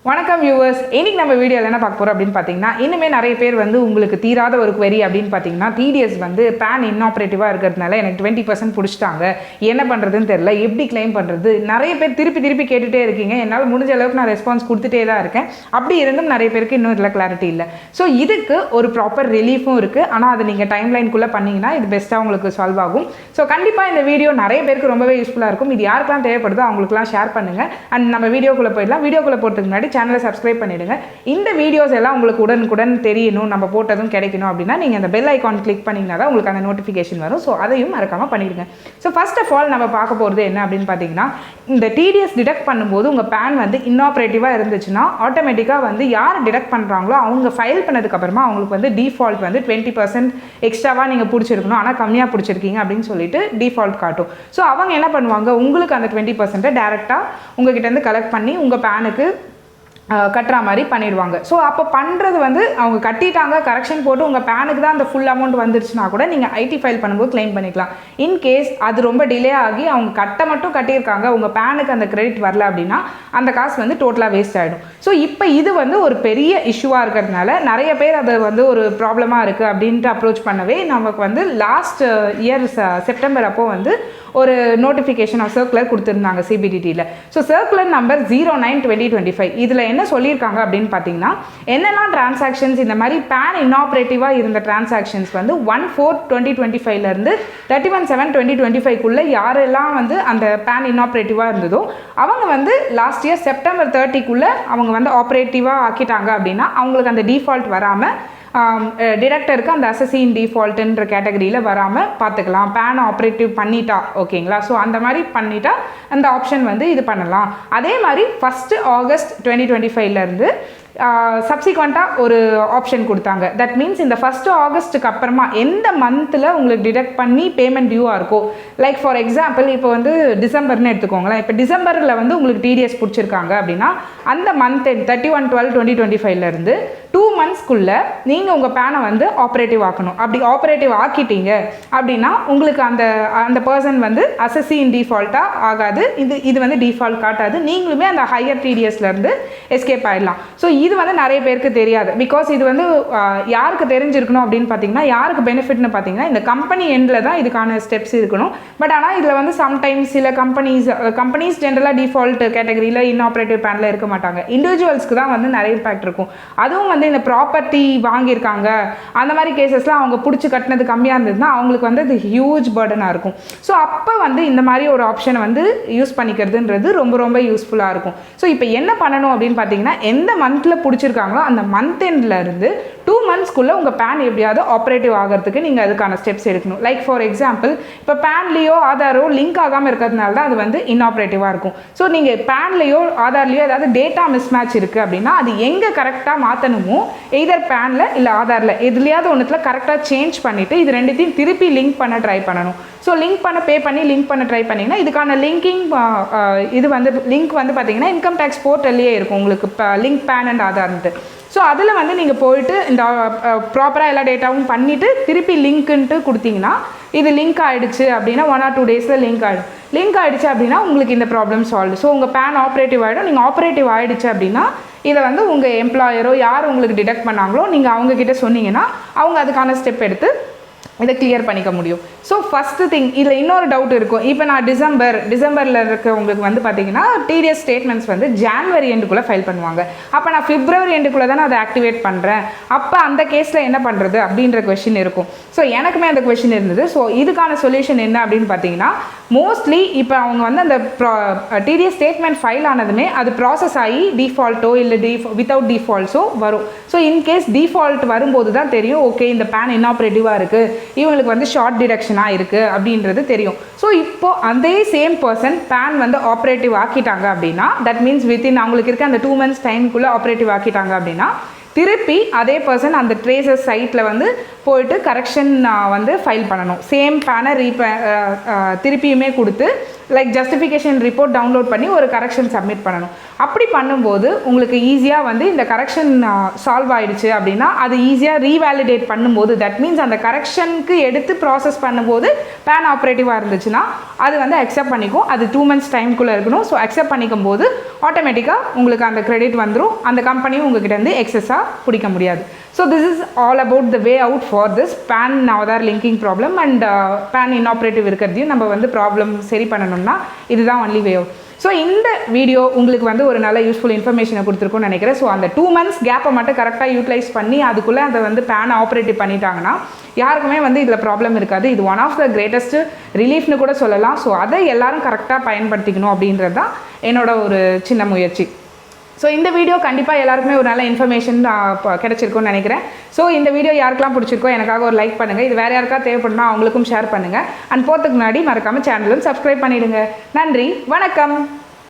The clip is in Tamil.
வணக்கம் வியூவர்ஸ், இன்னைக்கு நம்ம வீடியோவில் என்ன பார்க்க போகிறோம் அப்படின்னு பார்த்தீங்கன்னா, இன்னுமே நிறைய பேர் வந்து உங்களுக்கு தீராத ஒரு query அப்படின்னு பார்த்தீங்கன்னா, TDS வந்து பேன் இன்ஆப்ரேட்டிவாக இருக்கிறதுனால எனக்கு 20% பிடிச்சிட்டாங்க, என்ன பண்ணுறதுன்னு தெரியல, எப்படி கிளைம் பண்ணுறது, நிறைய பேர் திருப்பி கேட்டுகிட்டே இருக்கீங்க. என்னால் முடிஞ்ச அளவுக்கு நான் ரெஸ்பான்ஸ் கொடுத்துட்டே தான் இருக்கேன். அப்படி இருந்தும் நிறைய பேருக்கு இன்னும் இதில் கிளாரிட்டி இல்லை. ஸோ இதுக்கு ஒரு ப்ராப்பர் ரிலீஃபும் இருக்குது. ஆனால் அதை நீங்கள் டைம்லைனுக்குள்ளே பண்ணிங்கன்னா இது பெஸ்ட்டாக உங்களுக்கு சால்வ் ஆகும். ஸோ கண்டிப்பாக இந்த வீடியோ நிறைய பேருக்கு ரொம்பவே யூஸ்ஃபுல்லாக இருக்கும். இது யாருக்கெல்லாம் தேவைப்படுதோ அவங்களுக்குலாம் ஷேர் பண்ணுங்கள். அண்ட் நம்ம வீடியோக்குள்ளே போயிடலாம். வீடியோக்குள்ளே போகிறதுக்கு முன்னாடி சேனலை சப்ஸ்கிரைப் பண்ணிடுங்க. இந்த வீடியோஸ் எல்லாம் உங்களுக்கு உடனுக்குடன் தெரியணும், நம்ம போட்டதும் கிடைக்கணும் அப்படின்னா நீங்கள் அந்த பெல் ஐக்கான் கிளிக் பண்ணிங்கன்னா தான் உங்களுக்கு அந்த நோட்டிஃபிகேஷன் வரும். ஸோ அதையும் மறக்காமல் பண்ணிடுங்க. ஸோ ஃபர்ஸ்ட் ஆஃப் ஆல் நம்ம பார்க்க போகிறது என்ன அப்படின்னு பார்த்தீங்கன்னா, இந்த டிடிஎஸ் டிடெக்ட் பண்ணும்போது உங்கள் பேன் வந்து இன்ஆப்ரேட்டிவாக இருந்துச்சுன்னா ஆட்டோமேட்டிக்காக வந்து யார் டிடெக்ட் பண்ணுறாங்களோ அவங்க ஃபைல் பண்ணதுக்கப்புறமா அவங்களுக்கு வந்து டிஃபால்ட் வந்து 20% எக்ஸ்ட்ராவாக நீங்கள் பிடிச்சிருக்கணும், ஆனால் கம்மியாக பிடிச்சிருக்கீங்க அப்படின்னு சொல்லிட்டு டிஃபால்ட் காட்டும். ஸோ அவங்க என்ன பண்ணுவாங்க, உங்களுக்கு அந்த 20% டேரெக்டாக உங்ககிட்டேருந்து கலெக்ட் பண்ணி உங்கள் பேனுக்கு கட்டுற மாதிரி பண்ணிடுவாங்க. ஸோ அப்போ பண்ணுறது வந்து அவங்க கட்டிட்டாங்க, கரெக்ஷன் போட்டு உங்கள் பேனுக்கு தான் அந்த ஃபுல் அமௌண்ட் வந்துருச்சுன்னா கூட நீங்கள் ஐடி ஃபைல் பண்ணும்போது கிளைம் பண்ணிக்கலாம். இன்கேஸ் அது ரொம்ப டிலே ஆகி அவங்க மட்டும் கட்டியிருக்காங்க, உங்கள் பேனுக்கு அந்த கிரெடிட் வரல அப்படின்னா அந்த காசு வந்து டோட்டலாக வேஸ்ட் ஆகிடும். ஸோ இப்போ இது வந்து ஒரு பெரிய இஷ்யூவாக இருக்கிறதுனால நிறைய பேர் அது வந்து ஒரு ப்ராப்ளமாக இருக்குது அப்படின்ட்டு அப்ரோச் பண்ணவே நமக்கு வந்து லாஸ்ட் இயர் செப்டம்பர் அப்போது வந்து ஒரு நோட்டிஃபிகேஷன் சர்க்குலர் கொடுத்துருந்தாங்க சிபிடிடியில். ஸோ சர்க்குலர் நம்பர் 09/2025 இதில் என்ன சொல்லியிருக்காங்க அப்படின்னு பார்த்தீங்கன்னா, என்னெல்லாம் டிரான்சாக்ஷன்ஸ் இந்த மாதிரி பேன் இன்ஆப்ரேட்டிவாக இருந்த டிரான்சாக்ஷன்ஸ் வந்து 1/4/2025 31/7/2025 யாரெல்லாம் வந்து அந்த பேன் இன்ஆப்ரேட்டிவாக இருந்ததோ அவங்க வந்து லாஸ்ட் இயர் செப்டம்பர் 30 அவங்க வந்து ஆப்ரேட்டிவாக ஆக்கிட்டாங்க அப்படின்னா அவங்களுக்கு அந்த டிஃபால்ட் வராமல் டிடெக்டருக்கு அந்த அசசின் டிஃபால்ட்டுன்ற கேட்டகரியில் வராமல் பார்த்துக்கலாம். பேன் ஆப்ரேட்டிவ் பண்ணிட்டா ஓகேங்களா. ஸோ அந்த மாதிரி பண்ணிட்டா அந்த ஆப்ஷன் வந்து இது பண்ணலாம். அதே மாதிரி 1 ஆகஸ்ட் 2025 சப்சிக்வெண்ட்டாக ஒரு ஆப்ஷன் கொடுத்தாங்க. தட் மீன்ஸ் இந்த 1 ஆகஸ்ட்டுக்கு அப்புறமா எந்த மந்தில் உங்களுக்கு டிடெக்ட் பண்ணி பேமெண்ட் டியூவாக இருக்கோ, லைக் ஃபார் எக்ஸாம்பிள் இப்போ வந்து டிசம்பர்னு எடுத்துக்கோங்களேன். இப்போ டிசம்பரில் வந்து உங்களுக்கு டிடிஎஸ் பிடிச்சிருக்காங்க அப்படின்னா அந்த மந்த் 31/12/2025 2 மந்த்ஸ்க்குள்ளே நீங்கள் உங்கள் பேனை வந்து ஆப்ரேட்டிவ் ஆக்கணும். அப்படி ஆப்ரேட்டிவ் ஆக்கிட்டீங்க அப்படின்னா உங்களுக்கு அந்த பர்சன் வந்து அசசின் டிஃபால்ட்டாக ஆகாது, இது வந்து டிஃபால்ட் காட்டாது, நீங்களுமே அந்த ஹையர் டிடிஎஸ்லேருந்து எஸ்கேப் ஆகிடலாம். ஸோ இது வந்து நிறைய பேருக்கு தெரியாது. பிகாஸ் இது வந்து யாருக்கு தெரிஞ்சிருக்கணும் அப்படின்னு பார்த்தீங்கன்னா, யாருக்கு பெனிஃபிட்னு பார்த்தீங்கன்னா இந்த கம்பெனி எண்டில் தான் இதுக்கான ஸ்டெப்ஸ் இருக்கணும். பட் ஆனால் இதில் வந்து சம்டைம்ஸ் சில கம்பெனிஸ் ஜென்ரலாக டிஃபால்ட் கேட்டகரியில் இன்ஆப்ரேட்டிவ் பேனில் இருக்க மாட்டாங்க. இண்டிவிஜுவல்ஸ்க்கு தான் வந்து நிறைய இம்பாக்ட் இருக்கும். அதுவும் வந்து இந்த ப்ராப்பர்ட்டி வாங்கியிருக்காங்க அந்த மாதிரி கேசஸ்லாம் அவங்க பிடிச்சி கட்டினது கம்மியாக இருந்ததுன்னா அவங்களுக்கு வந்து அது ஹியூஜ் பர்டனாக இருக்கும். ஸோ அப்போ வந்து இந்த மாதிரி ஒரு ஆப்ஷனை வந்து யூஸ் பண்ணிக்கிறதுன்றது ரொம்ப யூஸ்ஃபுல்லாக இருக்கும். ஸோ இப்போ என்ன பண்ணணும் அப்படின்னு பார்த்தீங்கன்னா, எந்த மந்தில் பிடிச்சிருக்காங்களோ அந்த மந்த் எண்ட்லேருந்து 2 மந்த்ஸ்க்குள்ளே உங்கள் பேன் எப்படியாவது ஆப்ரேட்டிவ் ஆகிறதுக்கு நீங்கள் அதுக்கான ஸ்டெப்ஸ் எடுக்கணும். லைக் ஃபார் எக்ஸாம்பிள் இப்போ பேன்லேயோ ஆதாரோ லிங்க் ஆகாமல் இருக்கிறதுனால தான் அது வந்து இன்ஆப்ரேட்டிவாக இருக்கும். ஸோ நீங்கள் பேன்லேயோ ஆதார்லேயோ ஏதாவது டேட்டா மிஸ்மேட்ச் இருக்குது அப்படின்னா அது எங்கே கரெக்டாக மாற்றணுமோ எய்தர் பேனில் இல்லை ஆதாரில் எதுலையாவது ஒன்றுத்தில் கரெக்டாக சேஞ்ச் பண்ணிவிட்டு இது ரெண்டுத்தையும் திருப்பி லிங்க் பண்ண ட்ரை பண்ணணும். ஸோ லிங்க் பண்ணி லிங்க் பண்ண ட்ரை பண்ணிங்கன்னா இதுக்கான லிங்கிங் இது வந்து லிங்க் வந்து பார்த்தீங்கன்னா இன்கம் டேக்ஸ் போர்ட்டல்லையே இருக்கும் உங்களுக்கு லிங்க் பேன் அண்ட் ஆதார்ன்ட்டு. ஸோ அதில் வந்து நீங்கள் போயிட்டு இந்த ப்ராப்பராக எல்லா டேட்டாவும் பண்ணிவிட்டு திருப்பி லிங்க்குன்ட்டு கொடுத்தீங்கன்னா இது லிங்க் ஆகிடுச்சு அப்படின்னா 1 or 2 டேஸில் லிங்க் ஆகிடுச்சு அப்படின்னா உங்களுக்கு இந்த ப்ராப்ளம் சால்வ். ஸோ உங்கள் பேன் ஆப்ரேட்டிவ் ஆகிடும். நீங்கள் ஆப்ரேட்டிவ் ஆகிடுச்சு அப்படின்னா இதை வந்து உங்கள் எம்ப்ளாயரோ யார் உங்களுக்கு டிடெக்ட் பண்ணாங்களோ நீங்கள் அவங்கக்கிட்ட சொன்னீங்கன்னா அவங்க அதுக்கான ஸ்டெப் எடுத்து இதை கிளியர் பண்ணிக்க முடியும். ஸோ ஃபஸ்ட்டு திங், இதில் இன்னொரு டவுட் இருக்கும். இப்போ நான் டிசம்பரில் இருக்கவங்களுக்கு வந்து பார்த்தீங்கன்னா டிடிஎஸ் ஸ்டேட்மெண்ட்ஸ் வந்து ஜான்வரி எண்டுக்குள்ளே ஃபைல் பண்ணுவாங்க. அப்போ நான் பிப்ரவரி எண்டுக்குள்ளே தான் அதை ஆக்டிவேட் பண்ணுறேன், அப்போ அந்த கேஸில் என்ன பண்ணுறது அப்படின்ற கொஷின் இருக்கும். ஸோ எனக்குமே அந்த கொஷின் இருந்தது. ஸோ இதுக்கான சொல்யூஷன் என்ன அப்படின்னு பார்த்தீங்கன்னா, மோஸ்ட்லி இப்போ அவங்க வந்து அந்த டிடிஎஸ் ஸ்டேட்மெண்ட் ஃபைல் ஆனதுமே அது ப்ராசஸ் ஆகி டிஃபால்ட்டோ இல்லை வித்தவுட் டிஃபால்ட்ஸோ வரும். ஸோ இன்கேஸ் டிஃபால்ட் வரும்போது தான் தெரியும் ஓகே இந்த பேன் இன்ஆப்ரேட்டிவாக இருக்குது, இவங்களுக்கு வந்து ஷார்ட் டிடக்ஷனாக இருக்குது அப்படின்றது தெரியும். ஸோ இப்போது அதே சேம் பர்சன் பேன் வந்து ஆப்ரேட்டிவ் ஆக்கிட்டாங்க அப்படின்னா தட் மீன்ஸ் வித்தின் அவங்களுக்கு இருக்க அந்த 2 months டைமுக்குள்ளே ஆப்ரேட்டிவ் ஆக்கிட்டாங்க அப்படின்னா திருப்பி அதே பர்சன் அந்த ட்ரேசஸ் சைட்டில் வந்து போயிட்டு கரெக்ஷன் வந்து ஃபைல் பண்ணணும். சேம் பேனை திருப்பியுமே கொடுத்து லைக் ஜஸ்டிஃபிகேஷன் ரிப்போர்ட் டவுன்லோட் பண்ணி ஒரு கரெக்ஷன் சப்மிட் பண்ணணும். அப்படி பண்ணும்போது உங்களுக்கு ஈஸியாக வந்து இந்த கரெக்ஷன் சால்வ் ஆகிடுச்சு அப்படின்னா அது ஈஸியாக ரீவேலிடேட் பண்ணும்போது, தட் மீன்ஸ் அந்த கரெக்ஷனுக்கு எடுத்து ப்ராசஸ் பண்ணும்போது பேன் ஆப்ரேட்டிவாக இருந்துச்சுன்னா அது வந்து அக்செப்ட் பண்ணிக்கும். அது 2 months டைம்குள்ளே இருக்கணும். ஸோ அக்செப்ட் பண்ணிக்கும் போது ஆட்டோமேட்டிக்காக உங்களுக்கு அந்த கிரெடிட் வந்துடும். அந்த கம்பெனியும் உங்ககிட்ட எக்ஸஸாக பிடிக்க முடியாது. So this is all about the way out for this PAN Aadhaar linking problem and PAN inoperative இருக்கிறதையும் நம்ம வந்து ப்ராப்ளம் சரி பண்ணணும்னா இதுதான் ஒன்லி வே அவுட். ஸோ இந்த வீடியோ உங்களுக்கு வந்து ஒரு நல்ல யூஸ்ஃபுல் இன்ஃபர்மேஷனை கொடுத்துருக்குன்னு நினைக்கிறேன். ஸோ அந்த 2 months கேப்பை மட்டும் கரெக்டாக யூட்டிலைஸ் பண்ணி அதுக்குள்ளே அதை வந்து பேன் ஆப்ரேட்டிவ் பண்ணிட்டாங்கன்னா யாருக்குமே வந்து இதில் ப்ராப்ளம் இருக்காது. இது ஒன் ஆஃப் த கிரேட்டஸ்ட் ரிலீஃப்னு கூட சொல்லலாம். ஸோ அதை எல்லாரும் கரெக்டாக பயன்படுத்திக்கணும் அப்படின்றது தான் என்னோட ஒரு சின்ன முயற்சி. ஸோ இந்த வீடியோ கண்டிப்பாக எல்லாருக்குமே ஒரு நல்ல இன்ஃபர்மேஷன் கிடச்சிருக்கும்னு நினைக்கிறேன். ஸோ இந்த வீடியோ யாருக்கெல்லாம் பிடிச்சிருக்கோ எனக்காக ஒரு லைக் பண்ணுங்கள். இது வேறு யாருக்கா தேவைப்படுனா அவங்களுக்கும் ஷேர் பண்ணுங்கள். அண்ட் போகிறதுக்கு முன்னாடி மறக்காமல் சேனலும் சப்ஸ்கிரைப் பண்ணிவிடுங்க. நன்றி, வணக்கம்.